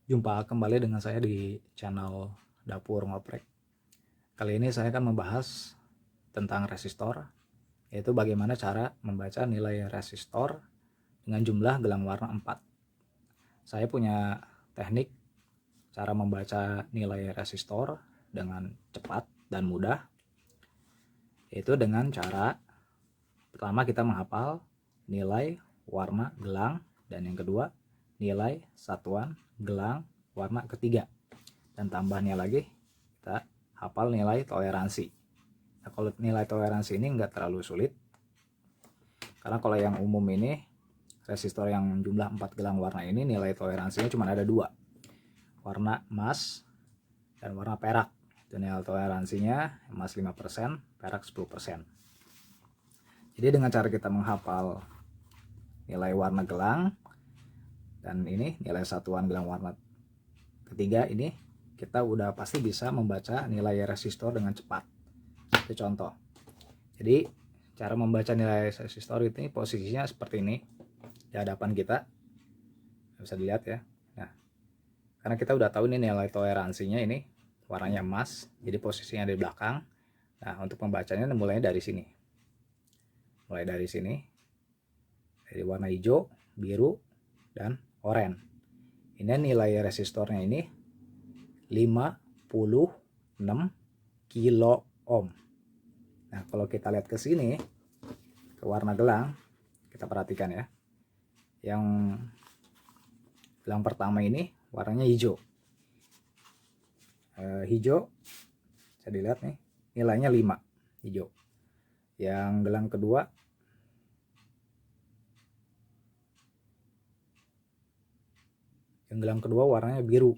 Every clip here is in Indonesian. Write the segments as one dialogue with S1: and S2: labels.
S1: Jumpa kembali dengan saya di channel Dapur Ngoprek. Kali ini saya akan membahas tentang resistor, yaitu bagaimana cara membaca nilai resistor dengan jumlah gelang warna 4. Saya punya teknik cara membaca nilai resistor dengan cepat dan mudah, yaitu dengan cara pertama kita menghafal nilai warna gelang, dan yang kedua nilai satuan gelang warna ketiga, dan tambahnya lagi kita hafal nilai toleransi. Nah, kalau nilai toleransi ini enggak terlalu sulit, karena kalau yang umum ini resistor yang jumlah 4 gelang warna ini nilai toleransinya cuma ada 2, warna emas dan warna perak. Itu nilai toleransinya emas 5%, perak 10%. Jadi dengan cara kita menghafal nilai warna gelang dan ini nilai satuan gelang warna ketiga ini, kita udah pasti bisa membaca nilai resistor dengan cepat. Itu contoh. Jadi cara membaca nilai resistor ini posisinya seperti ini di hadapan kita, bisa dilihat ya. Nah, karena kita udah tahu ini nilai toleransinya ini warnanya emas, jadi posisinya di belakang. Nah, untuk membacanya mulainya dari sini. Mulai dari sini, dari warna hijau, biru, dan oranye. Ini nilai resistornya ini 56 kilo ohm. Nah, kalau kita lihat ke sini, ke warna gelang, kita perhatikan ya. Yang gelang pertama ini warnanya hijau. Hijau, bisa dilihat nih, nilainya 5, hijau. Yang gelang kedua warnanya biru,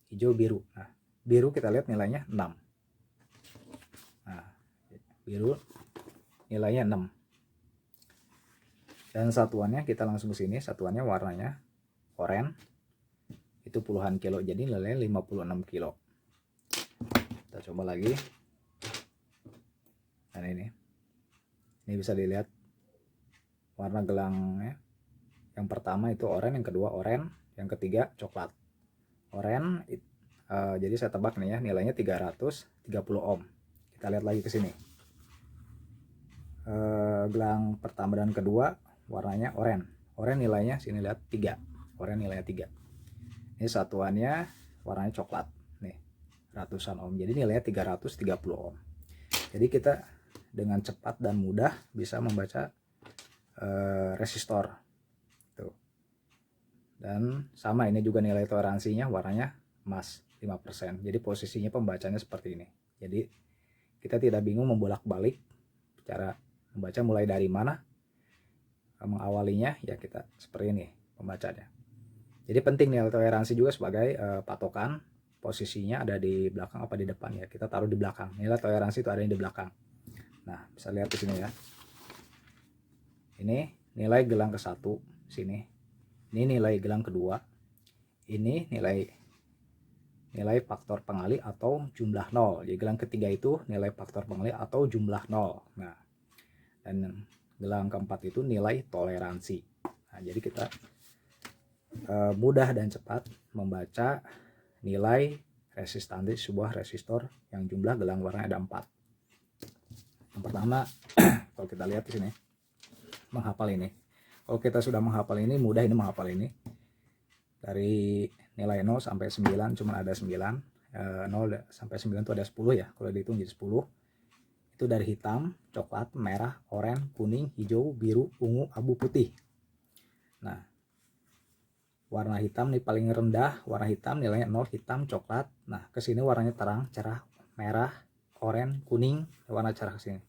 S1: hijau biru. Nah, biru kita lihat nilainya 6. Nah, biru nilainya 6. Dan satuannya kita langsung ke sini, satuannya warnanya oranye. Itu puluhan kilo, jadi nilainya 56 kilo. Kita coba lagi. Dan ini bisa dilihat warna gelangnya. Yang pertama itu oranye, yang kedua oranye, yang ketiga coklat. Oranye, jadi saya tebak nih ya, nilainya 330 ohm. Kita lihat lagi ke sini. Gelang pertama dan kedua warnanya oranye. Oranye nilainya sini lihat 3. Oranye nilainya 3. Ini satuannya warnanya coklat. Nih, ratusan ohm. Jadi nilainya 330 ohm. Jadi kita dengan cepat dan mudah bisa membaca resistor. Tuh. Dan sama, ini juga nilai toleransinya warnanya emas 5%. Jadi posisinya pembacanya seperti ini. Jadi kita tidak bingung membolak-balik cara membaca mulai dari mana. Mengawalinya ya kita seperti ini pembacanya. Jadi penting nilai toleransi juga sebagai patokan posisinya ada di belakang apa di depan ya. Kita taruh di belakang. Nilai toleransi itu ada di belakang. Nah, bisa lihat di sini ya. Ini nilai gelang ke-1 sini. Ini nilai gelang kedua. Ini nilai faktor pengali atau jumlah 0. Jadi gelang ketiga itu nilai faktor pengali atau jumlah 0. Nah, dan gelang keempat itu nilai toleransi. Nah, jadi kita mudah dan cepat membaca nilai resistansi sebuah resistor yang jumlah gelang warnanya ada 4. Yang pertama, kalau kita lihat di sini, menghafal ini. Kalau kita sudah menghafal ini, mudah ini menghafal ini. Dari nilai 0 sampai 9 cuma ada 9. 0 sampai 9 itu ada 10 ya. Kalau dihitung jadi 10. Itu dari hitam, coklat, merah, oranye, kuning, hijau, biru, ungu, abu, putih. Nah, warna hitam nih paling rendah, warna hitam nilainya 0, hitam, coklat. Nah, ke sini warnanya terang, cerah, merah, oranye, kuning, warna cerah ke sini.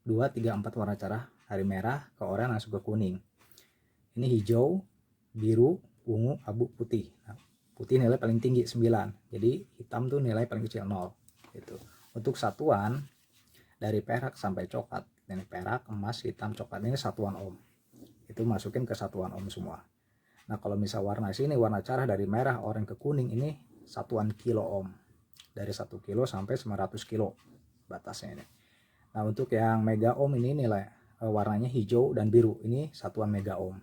S1: 2, 3, 4 warna cerah, dari merah ke oranye langsung ke kuning. Ini hijau, biru, ungu, abu, putih. Nah, putih nilai paling tinggi 9. Jadi hitam tuh nilai paling kecil 0. Gitu. Untuk satuan dari perak sampai coklat, ini perak, emas, hitam, coklat, ini satuan ohm. Itu masukin ke satuan ohm semua. Nah, kalau misal warna sini warna cerah dari merah, oranye ke kuning, ini satuan kilo ohm. Dari 1 kilo sampai 900 kilo batasnya ini. Nah, untuk yang mega ohm ini nilai warnanya hijau dan biru, ini satuan mega ohm.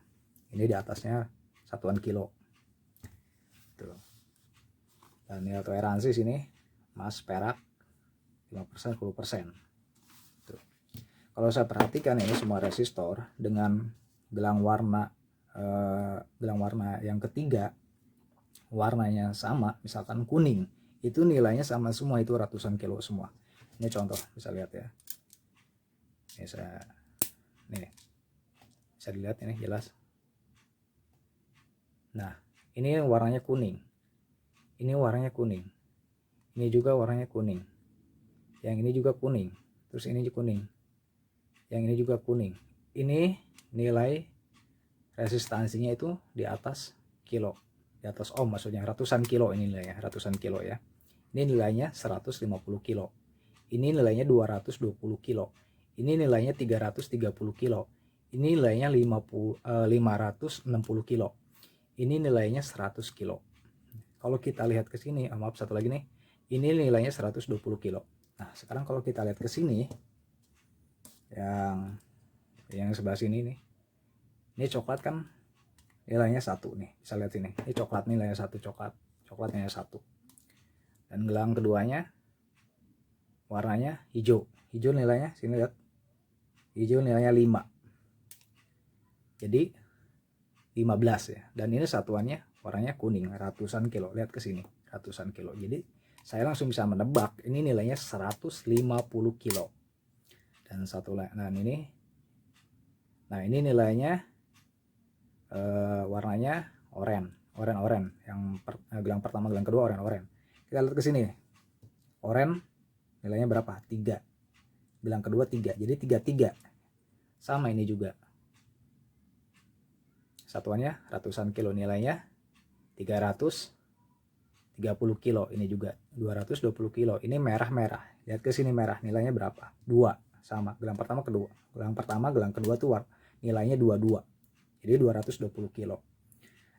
S1: Ini di atasnya satuan kilo. Tuh. Dan nilai toleransi sini emas, perak 5%, 10%. Tuh. Kalau saya perhatikan ini semua resistor dengan gelang warna yang ketiga warnanya sama, misalkan kuning, itu nilainya sama semua, itu ratusan kilo semua. Ini contoh, bisa lihat ya. Nih bisa dilihat ini jelas. Nah, ini warnanya kuning. Ini warnanya kuning. Ini juga warnanya kuning. Yang ini juga kuning. Terus ini juga kuning. Yang ini juga kuning. Ini nilai resistansinya itu di atas kilo. Di atas ohm maksudnya, ratusan kilo ini nilainya, ratusan kilo ya. Ini nilainya 150 kilo. Ini nilainya 220 kilo. Ini nilainya 330 kilo. Ini nilainya 560 kilo. Ini nilainya 100 kilo. Kalau kita lihat ke sini, maaf satu lagi nih. Ini nilainya 120 kilo. Nah, sekarang kalau kita lihat ke sini, yang sebelah sini nih. Ini coklat kan nilainya 1 nih. Bisa lihat sini. Ini coklat nilainya 1, coklat nilainya 1. Dan gelang keduanya warnanya hijau. Hijau nilainya sini lihat. Hijau nilainya 5. Jadi 15 ya. Dan ini satuannya warnanya kuning, ratusan kilo. Lihat ke sini, ratusan kilo. Jadi saya langsung bisa menebak ini nilainya 150 kilo. Dan satu lagi, nah ini nilainya warnanya oranye. Yang gelang pertama, gelang kedua oranye. Kita lihat ke sini. Oranye nilainya berapa? 3. Gelang kedua 3. Jadi 33. Sama ini juga. Satuannya ratusan kilo, nilainya 330 kilo. Ini juga 220 kilo. Ini merah-merah. Lihat ke sini merah. Nilainya berapa? 2. Sama. Gelang pertama kedua. Gelang pertama, gelang kedua tuh nilainya 22. Jadi 220 kilo.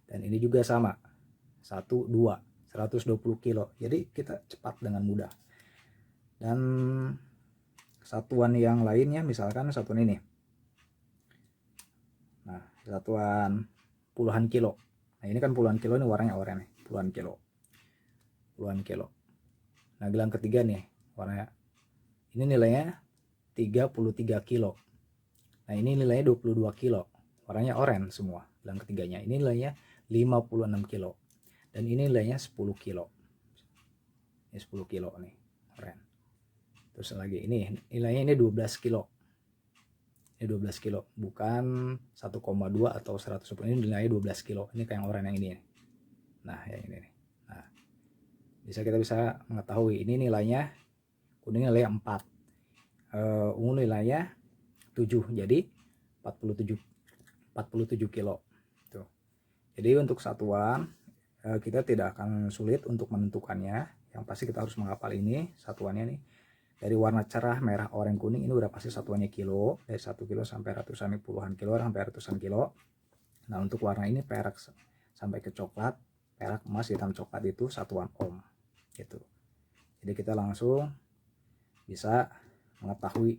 S1: Dan ini juga sama. 1, 2. 120 kilo. Jadi kita cepat dengan mudah. Dan satuan yang lainnya, misalkan satuan ini. Nah, satuan puluhan kilo. Nah, ini kan puluhan kilo, ini warnanya oranye nih, puluhan kilo. Nah, gelang ketiga nih, warnanya ini nilainya 33 kilo. Nah, ini nilainya 22 kilo. Warnanya oranye semua gelang ketiganya. Ini nilainya 56 kilo. Dan ini nilainya 10 kilo. Ini 10 kilo nih, oranye. Terus lagi ini nilainya ini 12 kilo. 12 kilo, bukan 1,2 atau 110. Ini nilainya 12 kilo. Ini kayak yang oranye yang ini. Nah, yang ini nih. Nah, kita bisa mengetahui ini nilainya kuning nilainya 4, ungu nilainya 7. Jadi 47 kilo. Tuh. Jadi untuk satuan kita tidak akan sulit untuk menentukannya. Yang pasti kita harus menghafal ini satuannya nih. Dari warna cerah, merah, oranye, kuning, ini udah pasti satuannya kilo. Dari 1 kilo sampai ratusan, puluhan kilo sampai ratusan kilo. Nah, untuk warna ini perak sampai ke coklat, perak, emas, hitam, coklat itu satuan ohm. Gitu. Jadi kita langsung bisa mengetahui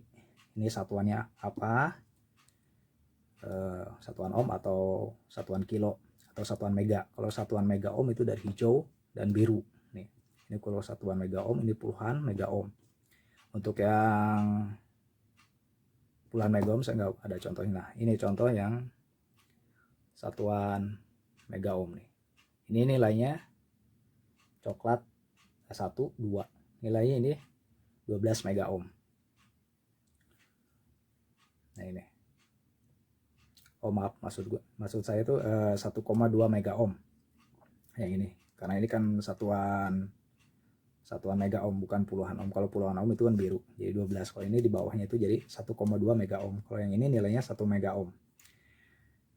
S1: ini satuannya apa. Satuan ohm atau satuan kilo atau satuan mega. Kalau satuan mega ohm itu dari hijau dan biru. Nih. Ini kalau satuan mega ohm, ini puluhan mega ohm. Untuk yang puluhan mega ohm saya nggak ada contohnya. Nah, ini contoh yang satuan mega ohm nih. Ini nilainya coklat 1, 2. Nilainya ini 12 mega ohm. Nah, ini. Oh, maaf, maksud saya itu 1,2 mega ohm. Yang ini. Karena ini kan satuan mega ohm, bukan puluhan ohm. Kalau puluhan ohm itu kan biru, jadi 12. Kalau ini di bawahnya itu jadi 1,2 mega ohm. Kalau yang ini nilainya 1 mega ohm.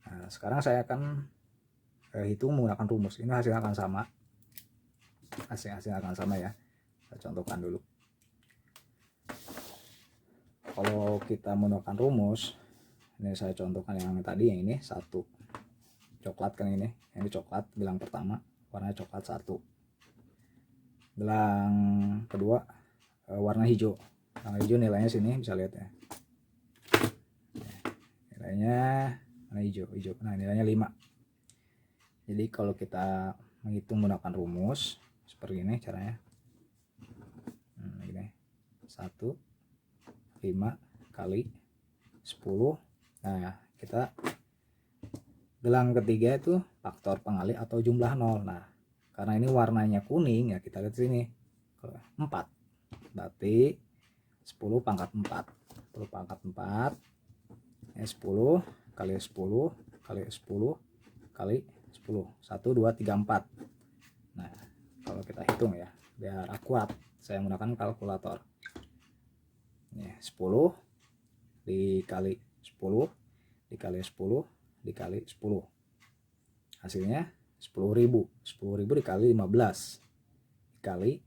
S1: Nah, sekarang saya akan hitung menggunakan rumus. Ini hasilnya akan sama. Hasilnya akan sama ya. Saya contohkan dulu. Kalau kita menggunakan rumus, ini saya contohkan yang tadi, yang ini 1. Coklat kan ini. Yang ini coklat, gelang pertama, warnanya coklat 1. Gelang kedua warna hijau. Warna hijau nilainya sini bisa lihat ya. Nilainya warna hijau. Nah, nilainya 5. Jadi kalau kita menghitung menggunakan rumus, seperti ini caranya. Gini 1 5 kali 10. Nah kita gelang ketiga itu faktor pengalih atau jumlah 0. Nah karena ini warnanya kuning ya, kita lihat sini 4, berarti 10 pangkat 4, 10 pangkat 4 ya, 10 kali 10 kali 10 kali 10, 1 2 3 4. Nah kalau kita hitung ya biar akurat, saya menggunakan kalkulator. Nih 10 dikali 10 dikali 10 dikali 10, hasilnya 10.000. 10.000 dikali 15 dikali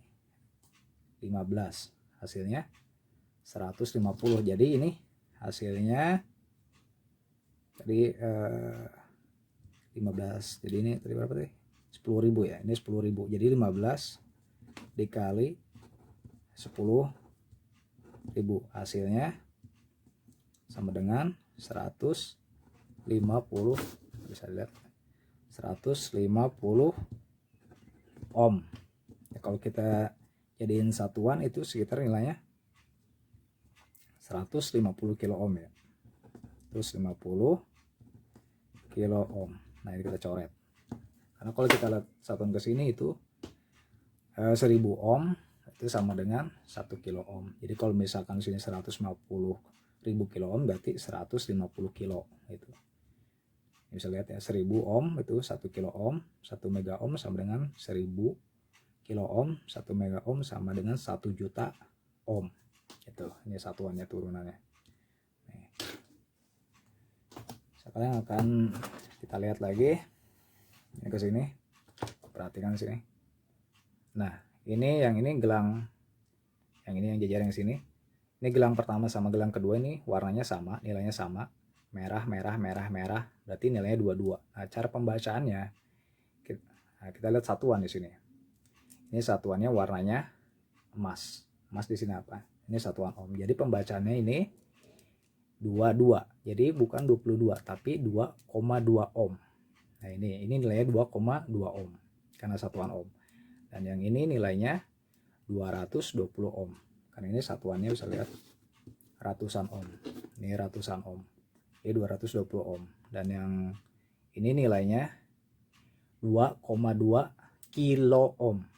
S1: 15, hasilnya 150. Jadi ini hasilnya tadi 15. Jadi ini tadi berapa tadi? 10.000 ya. Ini 10.000. Jadi 15 dikali 10.000, hasilnya sama dengan 150. Bisa lihat 150 ohm ya, kalau kita jadiin satuan itu sekitar nilainya 150 kilo ohm ya, 150 kilo ohm. Nah ini kita coret, karena kalau kita lihat satuan ke sini itu 1000 ohm itu sama dengan 1 kilo ohm. Jadi kalau misalkan sini 150.000 kilo ohm berarti 150 kilo itu. Bisa lihat ya, 1000 ohm itu 1 kilo ohm, 1 mega ohm sama dengan 1000 kilo ohm, 1 mega ohm sama dengan 1 juta ohm. Itu ini satuannya turunannya. Nih. Sekarang akan kita lihat lagi ini ke sini, perhatikan sini. Nah ini yang ini gelang, yang ini yang jajar yang sini, ini gelang pertama sama gelang kedua ini warnanya sama, nilainya sama, merah merah merah merah, berarti nilainya 22. Nah cara pembacaannya kita lihat satuan di sini. Ini satuannya warnanya emas. Emas di sini apa? Ini satuan ohm. Jadi pembacaannya ini 22. Jadi bukan 22 tapi 2,2 ohm. Nah ini nilainya 2,2 ohm karena satuan ohm. Dan yang ini nilainya 220 ohm. Karena ini satuannya bisa lihat ratusan ohm. Ini ratusan ohm. Ini 220 ohm. Dan yang ini nilainya 2,2 kilo ohm.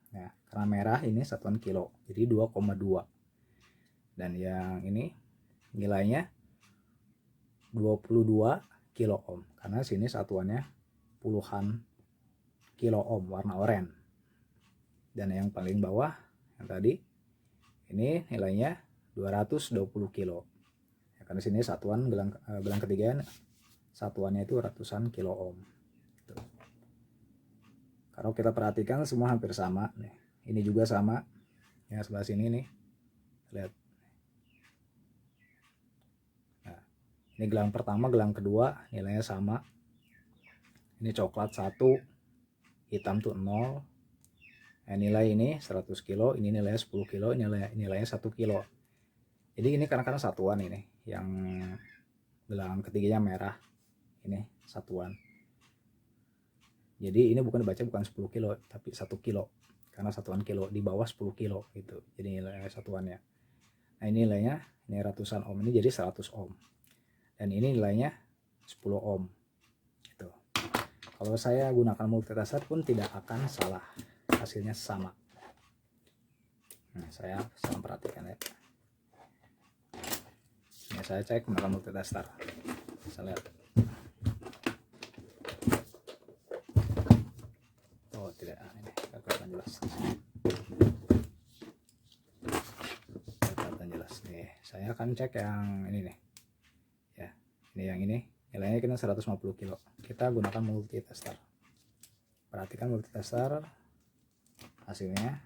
S1: Nah, karena merah ini satuan kilo, jadi 2,2. Dan yang ini nilainya 22 kilo ohm, karena sini satuannya puluhan kilo ohm, warna oranye. Dan yang paling bawah yang tadi ini nilainya 220 kilo. Ya, karena sini satuan gelang ketiga satuannya itu ratusan kilo ohm. Tuh. Kalau kita perhatikan semua hampir sama nih. Ini juga sama. Yang sebelah sini nih. Lihat. Nah, ini gelang pertama, gelang kedua nilainya sama. Ini coklat 1, hitam tuh 0. Nah, nilai ini 100 kilo, ini nilainya 10 kilo, nilainya 1 kilo. Jadi ini karena satuan ini. Yang gelang ketiganya merah. Ini satuan. Jadi ini bukan dibaca bukan 10 kilo tapi 1 kilo. Karena satuan kilo di bawah 10 kilo gitu. Jadi nilai satuannya. Nah ini nilainya, ini ratusan ohm, ini jadi 100 ohm. Dan ini nilainya 10 ohm. Gitu. Kalau saya gunakan multitester pun tidak akan salah. Hasilnya sama. Nah, saya perhatikan ya. Ini saya cek menggunakan multitester. Saya lihat. Oh tidak, ini kelihatan jelas. Kelihatan jelas nih. Saya akan cek yang ini nih. Ya, ini yang ini nilainya kita 150 kilo. Kita gunakan multitester. Perhatikan multitester hasilnya.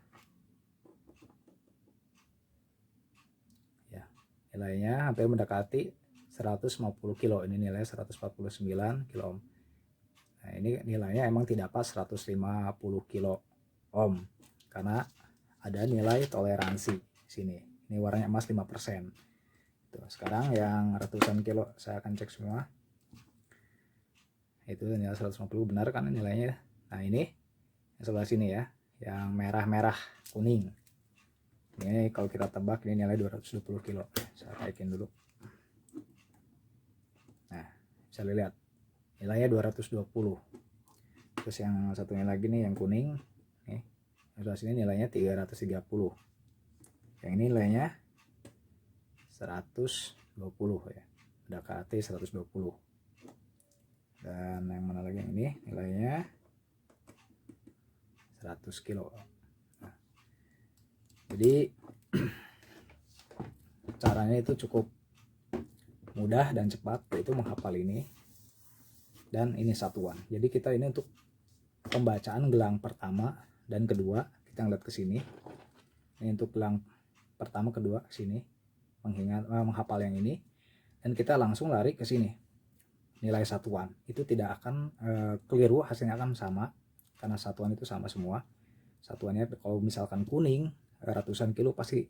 S1: Ya, nilainya hampir mendekati 150 kilo. Ini nilai 149 kilo ohm. Nah, ini nilainya emang tidak pas 150 kilo ohm karena ada nilai toleransi sini. Ini warnanya emas 5%. Tuh, sekarang yang ratusan kilo saya akan cek semua. Itu nilai 150 benar kan nilainya. Nah, ini yang sebelah sini ya. yang merah-merah kuning. Ini kalau kita tebak ini nilai 220 kilo. Saya naikin dulu. Nah, bisa dilihat nilainya 220. Terus yang satunya lagi nih yang kuning nih, sebelah sini nilainya 330. Yang ini nilainya 120 ya. Udah KT 120. Dan yang mana lagi, yang ini nilainya 100 kilo. Nah, jadi caranya itu cukup mudah dan cepat, yaitu menghafal ini dan ini satuan. Jadi kita ini untuk pembacaan gelang pertama dan kedua, kita ngeliat ke sini. Ini untuk gelang pertama, kedua ke sini, menghafal yang ini, dan kita langsung lari ke sini. Nilai satuan itu tidak akan keliru, hasilnya akan sama karena satuan itu sama semua. Satuannya kalau misalkan kuning ratusan kilo, pasti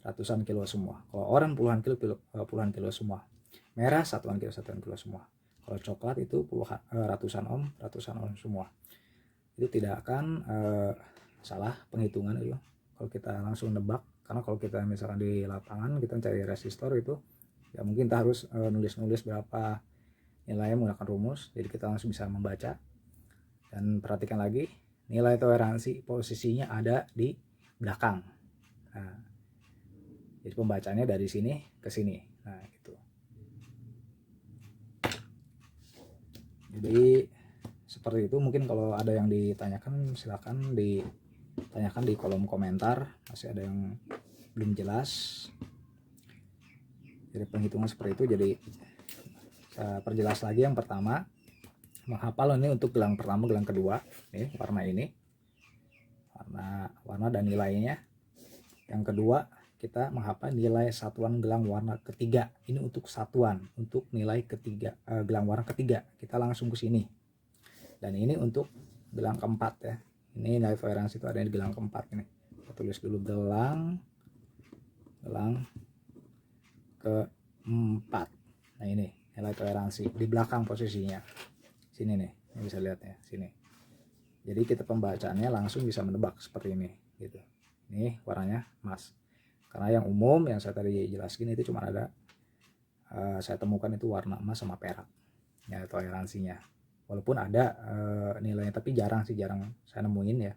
S1: ratusan kilo semua. Kalau oranye puluhan kilo semua. Merah satuan kilo semua. Kalau coklat itu ratusan ohm semua. Itu tidak akan salah penghitungan itu kalau kita langsung nebak. Karena kalau kita misalkan di lapangan kita cari resistor itu ya mungkin kita harus nulis berapa nilainya menggunakan rumus, jadi kita langsung bisa membaca. Dan perhatikan lagi, nilai toleransi posisinya ada di belakang. Nah, jadi pembacanya dari sini ke sini. Nah, gitu. Jadi seperti itu. Mungkin kalau ada yang ditanyakan silakan ditanyakan di kolom komentar. Masih ada yang belum jelas. Jadi penghitungan seperti itu. Jadi saya perjelas lagi. Yang pertama, menghafal ini untuk gelang pertama, gelang kedua, nih warna ini, warna dan nilainya. Yang kedua, kita menghafal nilai satuan gelang warna ketiga. Ini untuk satuan, untuk nilai ketiga, gelang warna ketiga. Kita langsung ke sini. Dan ini untuk gelang keempat ya. Ini nilai toleransi itu ada di gelang keempat ini. Kita tulis dulu gelang keempat. Nah, ini nilai toleransi di belakang posisinya. Sini nih, ini bisa lihat ya, sini. Jadi kita pembacaannya langsung bisa menebak seperti ini gitu. Ini warnanya emas. Karena yang umum yang saya tadi jelaskan itu cuma ada saya temukan itu warna emas sama perak. Ya, toleransinya. Walaupun ada nilainya, tapi jarang saya nemuin ya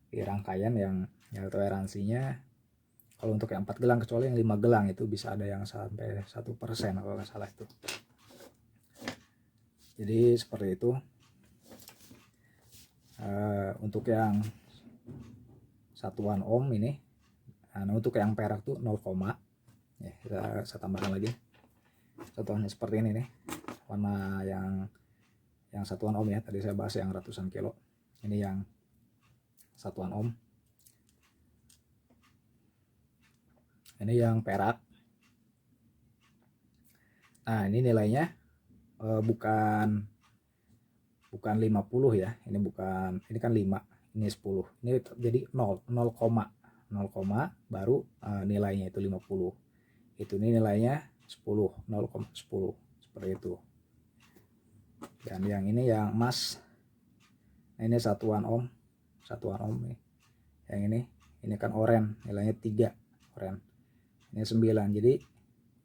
S1: di rangkaian yang nilai toleransinya. Kalau untuk yang 4 gelang, kecuali yang 5 gelang itu bisa ada yang sampai 1% kalau nggak salah itu. Jadi seperti itu. Untuk yang satuan ohm ini, nah untuk yang perak tuh 0, ya, saya tambahkan lagi. Satuannya seperti ini nih, warna yang satuan ohm ya. Tadi saya bahas yang ratusan kilo. Ini yang satuan ohm. Ini yang perak. Nah, ini nilainya bukan 50 ya. Ini bukan, ini kan 5, ini 10. Ini jadi 0 baru nilainya itu 50. Itu ini nilainya 10, 0,10 seperti itu. Dan yang ini yang emas. Nah, ini satuan ohm nih. Yang ini kan oren, nilainya 3 oren. Ini 9, jadi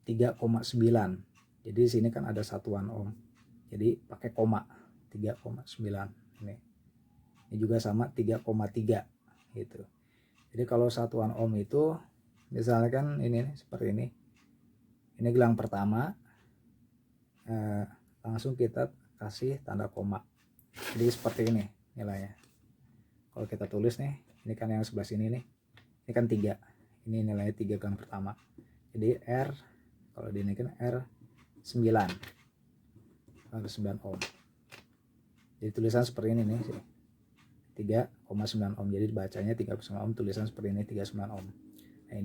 S1: 3,9. Jadi di sini kan ada satuan ohm. Jadi pakai koma 3,9 ini. Ini juga sama 3,3 gitu. Jadi kalau satuan ohm itu misalkan ini seperti ini. Ini gelang pertama, langsung kita kasih tanda koma. Jadi seperti ini nilainya. Kalau kita tulis nih, ini kan yang sebelah sini nih. Ini kan 3. Ini nilainya 3 gelang pertama. Jadi R, kalau dinaikin R9 ohm. Jadi tulisan seperti ini nih, 3,9 ohm. Jadi bacanya 3,9 ohm, tulisan seperti ini 39 ohm. Nah,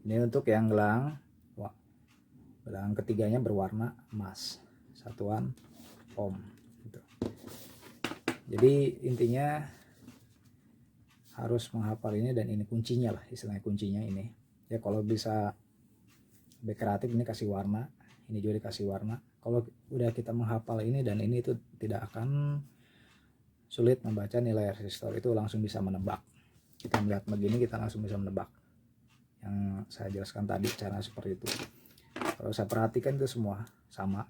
S1: ini untuk yang gelang ketiganya berwarna emas, satuan ohm gitu. Jadi intinya harus menghafal ini, dan ini kuncinya lah, istilahnya kuncinya ini ya. Kalau bisa lebih kreatif, ini kasih warna, ini juga dikasih warna. Kalau udah kita menghafal ini dan ini, itu tidak akan sulit membaca nilai resistor itu langsung bisa menebak. Kita melihat begini kita langsung bisa menebak yang saya jelaskan tadi, cara seperti itu. Kalau saya perhatikan itu semua sama,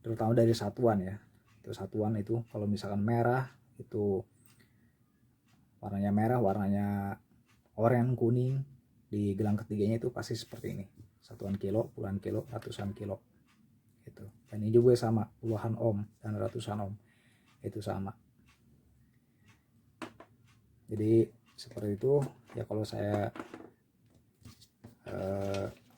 S1: terutama dari satuan ya. Itu satuan itu kalau misalkan merah itu warnanya merah, warnanya oranye, kuning, di gelang ketiganya itu pasti seperti ini, satuan kilo, puluhan kilo, ratusan kilo gitu. Dan ini juga sama, puluhan ohm dan ratusan ohm itu sama. Jadi seperti itu ya. Kalau saya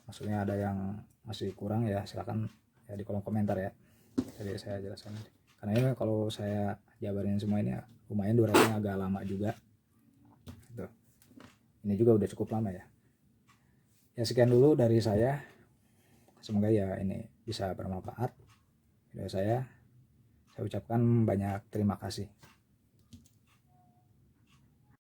S1: maksudnya ada yang masih kurang ya silakan ya di kolom komentar ya. Jadi saya jelaskan karena ini kalau saya jabarin semua ini lumayan durasinya agak lama juga gitu. Ini juga udah cukup lama ya. Ya sekian dulu dari saya, semoga ya ini bisa bermanfaat video saya ucapkan banyak terima kasih.